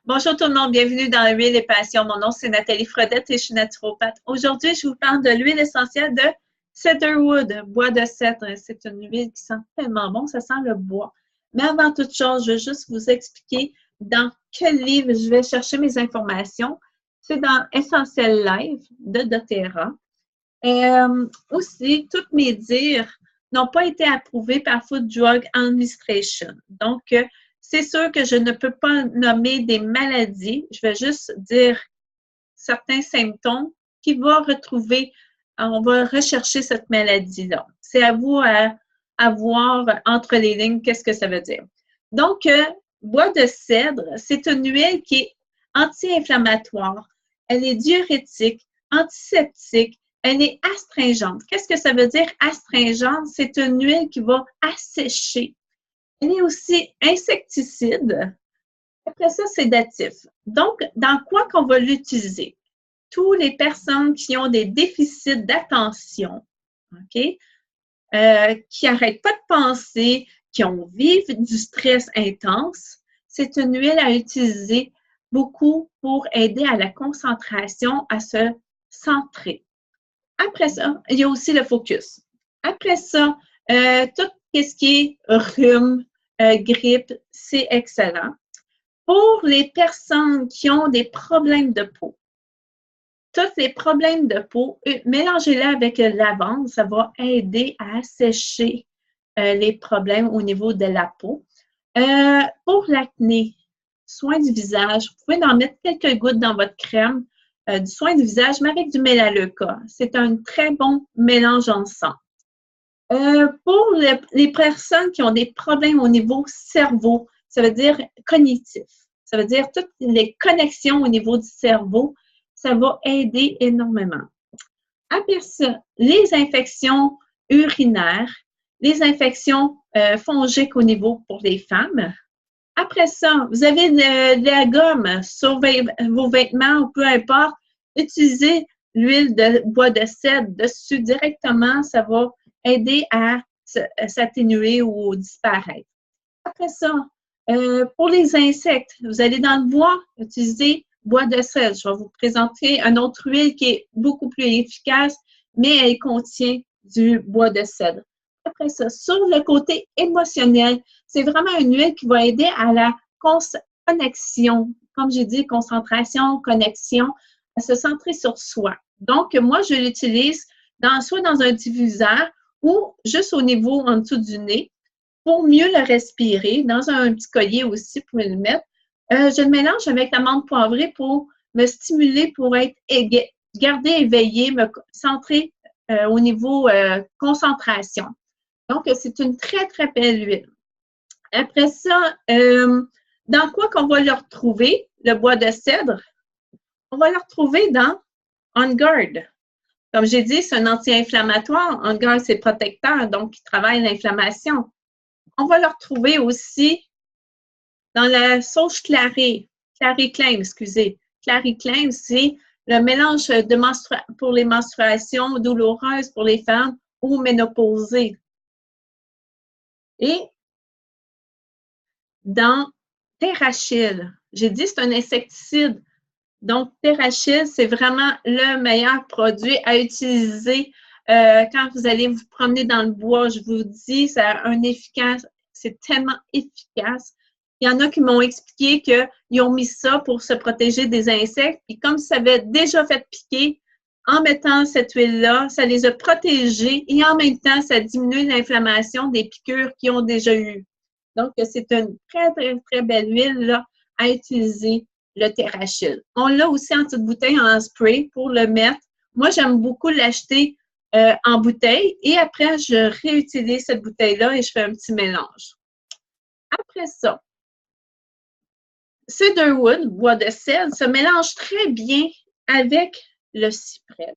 Bonjour tout le monde, bienvenue dans Huile et Passion. Mon nom c'est Nathalie Frodette et je suis naturopathe. Aujourd'hui, je vous parle de l'huile essentielle de Cedarwood, bois de cèdre. C'est une huile qui sent tellement bon, ça sent le bois. Mais avant toute chose, je veux juste vous expliquer dans quel livre je vais chercher mes informations. C'est dans Essentiel Life de doTERRA. Aussi, tous mes dires n'ont pas été approuvés par Food Drug Administration. Donc, c'est sûr que je ne peux pas nommer des maladies. Je vais juste dire certains symptômes qui vont retrouver, on va rechercher cette maladie-là. C'est à vous à voir entre les lignes qu'est-ce que ça veut dire. Donc, bois de cèdre, c'est une huile qui est anti-inflammatoire, elle est diurétique, antiseptique, elle est astringente. Qu'est-ce que ça veut dire astringente? C'est une huile qui va assécher. Elle est aussi insecticide. Après ça, sédatif. Donc, dans quoi qu'on va l'utiliser? Toutes les personnes qui ont des déficits d'attention, OK? Qui n'arrêtent pas de penser, qui vivent du stress intense, c'est une huile à utiliser beaucoup pour aider à la concentration, à se centrer. Après ça, il y a aussi le focus. Après ça, tout ce qui est rhume, grippe, c'est excellent. Pour les personnes qui ont des problèmes de peau, tous les problèmes de peau, mélangez-les avec le lavande, ça va aider à assécher les problèmes au niveau de la peau. Pour l'acné, soin du visage, vous pouvez en mettre quelques gouttes dans votre crème du soin du visage, mais avec du mélaleuca. C'est un très bon mélange ensemble. Pour les personnes qui ont des problèmes au niveau cerveau, ça veut dire cognitif. Ça veut dire toutes les connexions au niveau du cerveau, ça va aider énormément. Après ça, les infections urinaires, les infections fongiques au niveau pour les femmes. Après ça, vous avez de la gomme sur vos vêtements ou peu importe, utilisez l'huile de bois de cèdre dessus directement, ça va aider à s'atténuer ou disparaître. Après ça, pour les insectes, vous allez dans le bois, utilisez bois de cèdre. Je vais vous présenter une autre huile qui est beaucoup plus efficace, mais elle contient du bois de cèdre. Après ça, sur le côté émotionnel, c'est vraiment une huile qui va aider à la connexion. Comme j'ai dit, concentration, connexion, à se centrer sur soi. Donc, moi, je l'utilise soit dans un diffuseur ou juste au niveau en dessous du nez pour mieux le respirer. Dans un petit collier aussi, vous pouvez le mettre. Je le mélange avec l'amande poivrée pour me stimuler, pour être garder éveillé, me centrer au niveau concentration. Donc, c'est une très, très belle huile. Après ça, dans quoi qu'on va le retrouver, le bois de cèdre? On va le retrouver dans On Guard. Comme j'ai dit, c'est un anti-inflammatoire. On Guard, c'est protecteur, donc il travaille l'inflammation. On va le retrouver aussi dans la sauge Claré Claim, excusez. Clary Claim, c'est le mélange de pour les menstruations douloureuses pour les femmes ou ménopausées. Et dans Terrachil, j'ai dit c'est un insecticide. Donc, Terrachil, c'est vraiment le meilleur produit à utiliser quand vous allez vous promener dans le bois. Je vous dis, ça a c'est tellement efficace. Il y en a qui m'ont expliqué qu'ils ont mis ça pour se protéger des insectes. Puis comme ça avait déjà fait piquer, en mettant cette huile-là, ça les a protégés et en même temps, ça diminue l'inflammation des piqûres qu'ils ont déjà eues. Donc, c'est une très, très, très belle huile là, à utiliser, le Terrachil. On l'a aussi en petite bouteille, en spray pour le mettre. Moi, j'aime beaucoup l'acheter en bouteille et après, je réutilise cette bouteille-là et je fais un petit mélange. Après ça, Cedarwood, bois de cèdre, se mélange très bien avec le cyprès.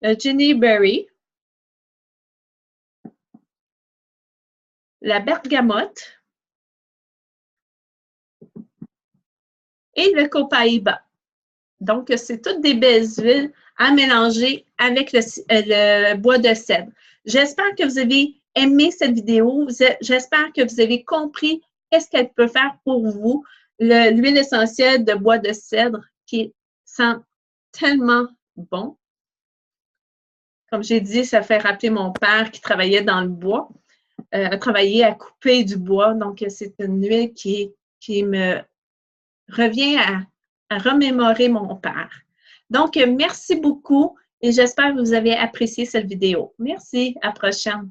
Le ginnyberry, la bergamote et le copaïba. Donc, c'est toutes des belles huiles à mélanger avec le bois de cèdre. J'espère que vous avez aimé cette vidéo. J'espère que vous avez compris qu'est-ce qu'elle peut faire pour vous. L'huile essentielle de bois de cèdre qui sent tellement bon. Comme j'ai dit, ça fait rappeler mon père qui travaillait dans le bois, a travaillé à couper du bois. Donc, c'est une huile qui me revient à remémorer mon père. Donc, merci beaucoup et j'espère que vous avez apprécié cette vidéo. Merci, à la prochaine.